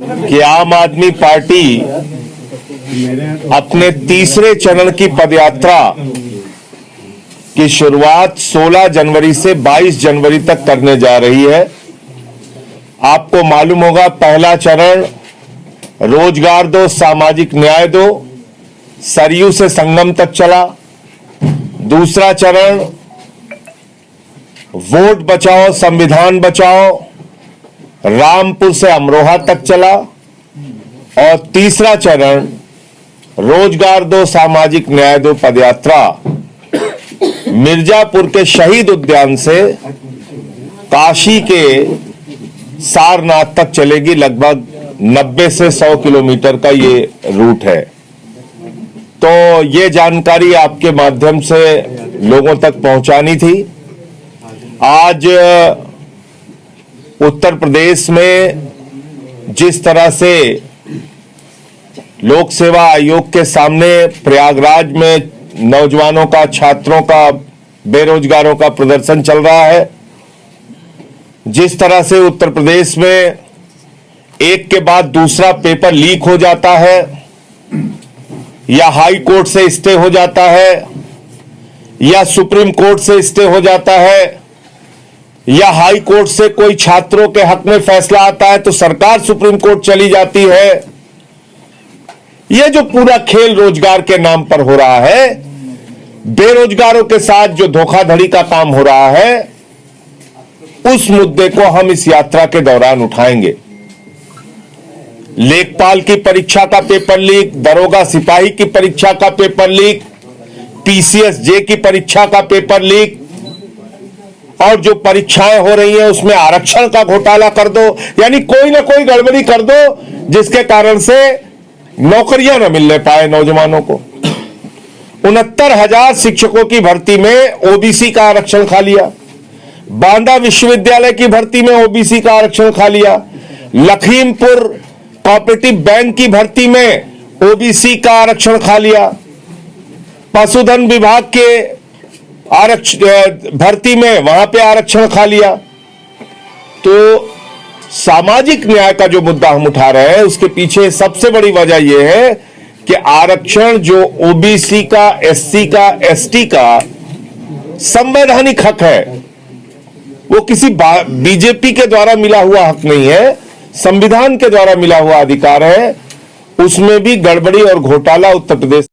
कि आम आदमी पार्टी अपने तीसरे चरण की पदयात्रा की शुरुआत 16 जनवरी से 22 जनवरी तक करने जा रही है। आपको मालूम होगा, पहला चरण रोजगार दो, सामाजिक न्याय दो, सरयू से संगम तक चला। दूसरा चरण वोट बचाओ संविधान बचाओ, रामपुर से अमरोहा तक चला। और तीसरा चरण रोजगार दो सामाजिक न्याय दो पदयात्रा मिर्जापुर के शहीद उद्यान से काशी के सारनाथ तक चलेगी। लगभग 90 से 100 किलोमीटर का ये रूट है। तो ये जानकारी आपके माध्यम से लोगों तक पहुंचानी थी। आज उत्तर प्रदेश में जिस तरह से लोक सेवा आयोग के सामने प्रयागराज में नौजवानों का, छात्रों का, बेरोजगारों का प्रदर्शन चल रहा है, जिस तरह से उत्तर प्रदेश में एक के बाद दूसरा पेपर लीक हो जाता है या हाई कोर्ट से स्टे हो जाता है या सुप्रीम कोर्ट से स्टे हो जाता है या हाई कोर्ट से कोई छात्रों के हक में फैसला आता है तो सरकार सुप्रीम कोर्ट चली जाती है। यह जो पूरा खेल रोजगार के नाम पर हो रहा है, बेरोजगारों के साथ जो धोखाधड़ी का काम हो रहा है, उस मुद्दे को हम इस यात्रा के दौरान उठाएंगे। लेखपाल की परीक्षा का पेपर लीक, दरोगा सिपाही की परीक्षा का पेपर लीक, पीसीएसजे की परीक्षा का पेपर लीक, और जो परीक्षाएं हो रही हैं उसमें आरक्षण का घोटाला कर दो, यानी कोई ना कोई गड़बड़ी कर दो जिसके कारण से नौकरियां न मिलने पाए नौजवानों को। 69,000 शिक्षकों की भर्ती में ओबीसी का आरक्षण खा लिया। बांदा विश्वविद्यालय की भर्ती में ओबीसी का आरक्षण खा लिया। लखीमपुर कोऑपरेटिव बैंक की भर्ती में ओबीसी का आरक्षण खा लिया। पशुधन विभाग के भर्ती में वहां पे आरक्षण खा लिया। तो सामाजिक न्याय का जो मुद्दा हम उठा रहे हैं उसके पीछे सबसे बड़ी वजह यह है कि आरक्षण जो ओबीसी का, एससी का, एसटी का संवैधानिक हक है, वो किसी बीजेपी के द्वारा मिला हुआ हक नहीं है, संविधान के द्वारा मिला हुआ अधिकार है। उसमें भी गड़बड़ी और घोटाला उत्तर प्रदेश